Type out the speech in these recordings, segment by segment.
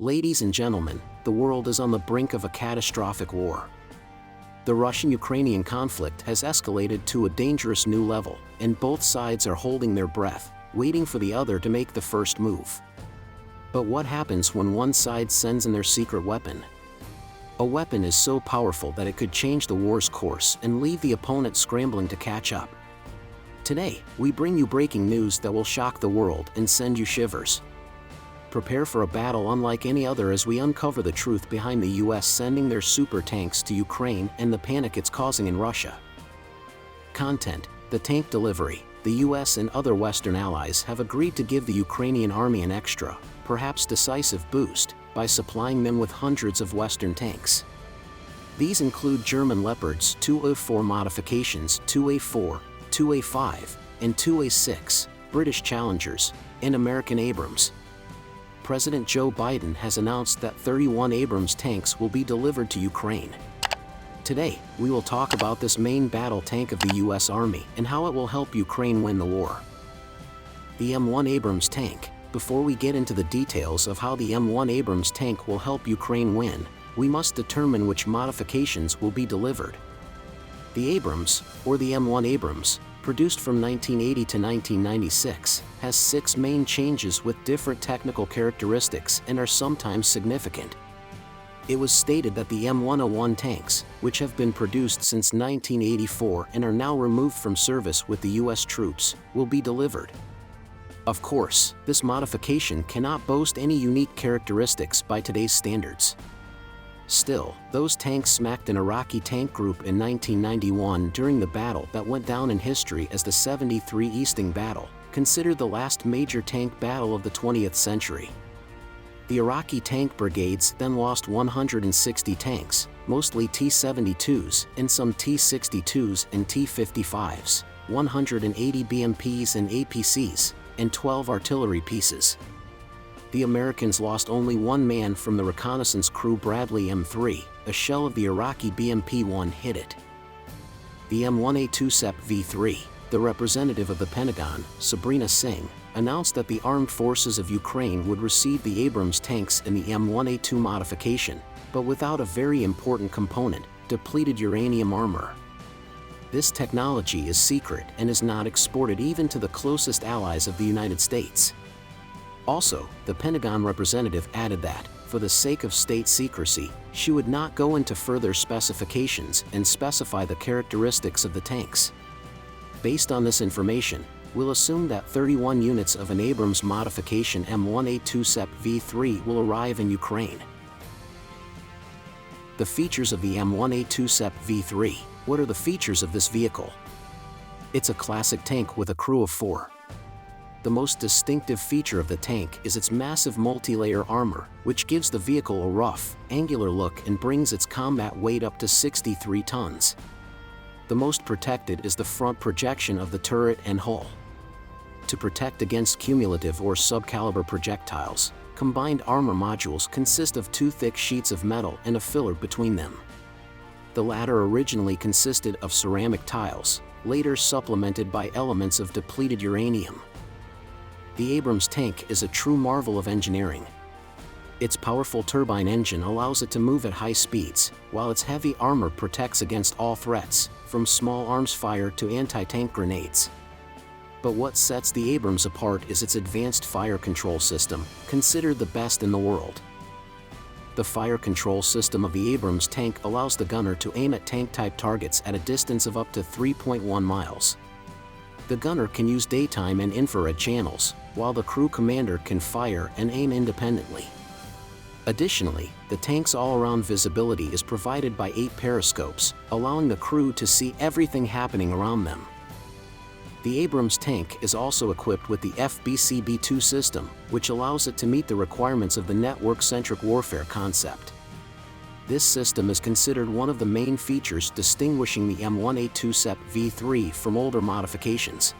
Ladies and gentlemen, the world is on the brink of a catastrophic war. The Russian-Ukrainian conflict has escalated to a dangerous new level, and both sides are holding their breath, waiting for the other to make the first move. But what happens when one side sends in their secret weapon? A weapon is so powerful that it could change the war's course and leave the opponent scrambling to catch up. Today, we bring you breaking news that will shock the world and send you shivers. Prepare for a battle unlike any other as we uncover the truth behind the US sending their super tanks to Ukraine and the panic it's causing in Russia. Content: the tank delivery. The US and other Western allies have agreed to give the Ukrainian army an extra, perhaps decisive boost, by supplying them with hundreds of Western tanks. These include German Leopards 2A4 modifications 2A4, 2A5, and 2A6, British Challengers, and American Abrams. President Joe Biden has announced that 31 Abrams tanks will be delivered to Ukraine. Today, we will talk about this main battle tank of the US Army and how it will help Ukraine win the war. The M1 Abrams tank. Before we get into the details of how the M1 Abrams tank will help Ukraine win, we must determine which modifications will be delivered. The Abrams, or the M1 Abrams, produced from 1980 to 1996, has 6 main changes with different technical characteristics and are sometimes significant. It was stated that the M101 tanks, which have been produced since 1984 and are now removed from service with the US troops, will be delivered. Of course, this modification cannot boast any unique characteristics by today's standards. Still, those tanks smacked an Iraqi tank group in 1991 during the battle that went down in history as the 73 Easting Battle, considered the last major tank battle of the 20th century. The Iraqi tank brigades then lost 160 tanks, mostly T-72s and some T-62s and T-55s, 180 BMPs and APCs, and 12 artillery pieces. The Americans lost only 1 man from the reconnaissance crew Bradley M3, a shell of the Iraqi BMP-1 hit it. The M1A2 SEP V3, the representative of the Pentagon, Sabrina Singh, announced that the armed forces of Ukraine would receive the Abrams tanks in the M1A2 modification, but without a very important component, depleted uranium armor. This technology is secret and is not exported even to the closest allies of the United States. Also, the Pentagon representative added that, for the sake of state secrecy, she would not go into further specifications and specify the characteristics of the tanks. Based on this information, we'll assume that 31 units of an Abrams modification M1A2 SEP V3 will arrive in Ukraine. The features of the M1A2 SEP V3. What are the features of this vehicle? It's a classic tank with a crew of 4. The most distinctive feature of the tank is its massive multi-layer armor, which gives the vehicle a rough, angular look and brings its combat weight up to 63 tons. The most protected is the front projection of the turret and hull. To protect against cumulative or subcaliber projectiles, combined armor modules consist of 2 thick sheets of metal and a filler between them. The latter originally consisted of ceramic tiles, later supplemented by elements of depleted uranium. The Abrams tank is a true marvel of engineering. Its powerful turbine engine allows it to move at high speeds, while its heavy armor protects against all threats, from small arms fire to anti-tank grenades. But what sets the Abrams apart is its advanced fire control system, considered the best in the world. The fire control system of the Abrams tank allows the gunner to aim at tank-type targets at a distance of up to 3.1 miles. The gunner can use daytime and infrared channels, while the crew commander can fire and aim independently. Additionally, the tank's all-around visibility is provided by 8 periscopes, allowing the crew to see everything happening around them. The Abrams tank is also equipped with the FBCB2 system, which allows it to meet the requirements of the network-centric warfare concept. This system is considered one of the main features distinguishing the M1A2 SEP V3 from older modifications.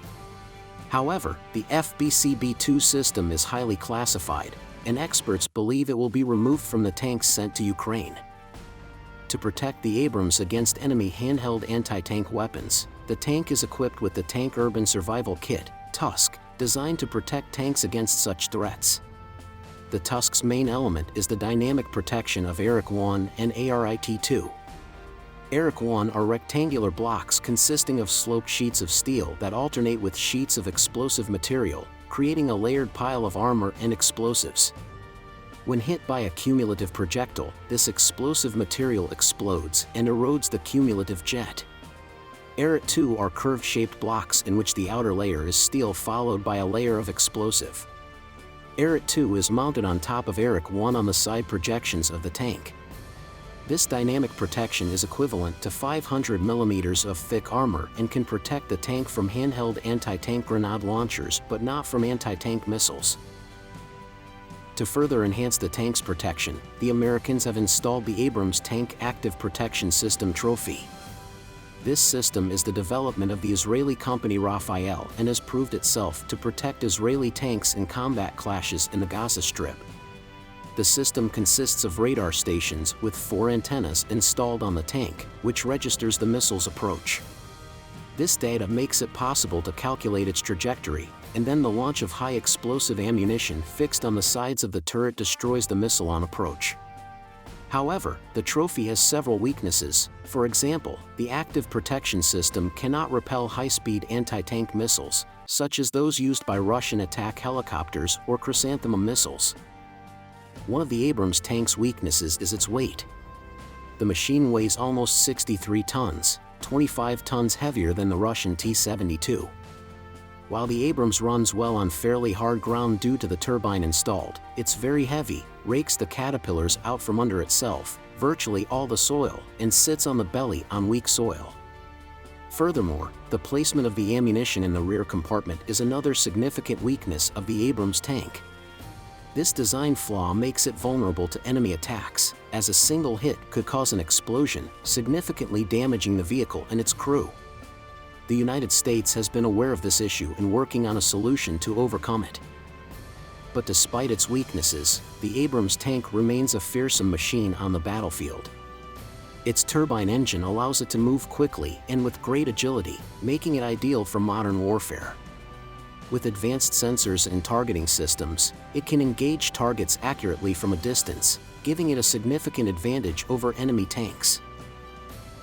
However, the FBCB2 system is highly classified, and experts believe it will be removed from the tanks sent to Ukraine. To protect the Abrams against enemy handheld anti-tank weapons, the tank is equipped with the Tank Urban Survival Kit, TUSK, designed to protect tanks against such threats. The Tusk's main element is the dynamic protection of ARIC-1 and ARIT-2. ARIC-1 are rectangular blocks consisting of sloped sheets of steel that alternate with sheets of explosive material, creating a layered pile of armor and explosives. When hit by a cumulative projectile, this explosive material explodes and erodes the cumulative jet. ARIT-2 are curved-shaped blocks in which the outer layer is steel followed by a layer of explosive. ARIT-2 is mounted on top of ARIC-1 on the side projections of the tank. This dynamic protection is equivalent to 500 mm of thick armor and can protect the tank from handheld anti-tank grenade launchers but not from anti-tank missiles. To further enhance the tank's protection, the Americans have installed the Abrams Tank Active Protection System Trophy. This system is the development of the Israeli company Rafael and has proved itself to protect Israeli tanks in combat clashes in the Gaza Strip. The system consists of radar stations with 4 antennas installed on the tank, which registers the missile's approach. This data makes it possible to calculate its trajectory, and then the launch of high explosive ammunition fixed on the sides of the turret destroys the missile on approach. However, the trophy has several weaknesses. For example, the active protection system cannot repel high-speed anti-tank missiles, such as those used by Russian attack helicopters or chrysanthemum missiles. One of the Abrams tank's weaknesses is its weight. The machine weighs almost 63 tons, 25 tons heavier than the Russian T-72. While the Abrams runs well on fairly hard ground due to the turbine installed, it's very heavy, rakes the caterpillars out from under itself, virtually all the soil, and sits on the belly on weak soil. Furthermore, the placement of the ammunition in the rear compartment is another significant weakness of the Abrams tank. This design flaw makes it vulnerable to enemy attacks, as a single hit could cause an explosion, significantly damaging the vehicle and its crew. The United States has been aware of this issue and working on a solution to overcome it. But despite its weaknesses, the Abrams tank remains a fearsome machine on the battlefield. Its turbine engine allows it to move quickly and with great agility, making it ideal for modern warfare. With advanced sensors and targeting systems, it can engage targets accurately from a distance, giving it a significant advantage over enemy tanks.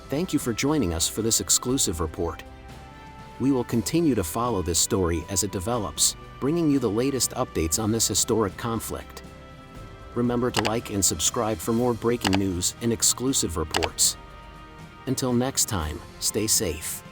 Thank you for joining us for this exclusive report. We will continue to follow this story as it develops, bringing you the latest updates on this historic conflict. Remember to like and subscribe for more breaking news and exclusive reports. Until next time, stay safe.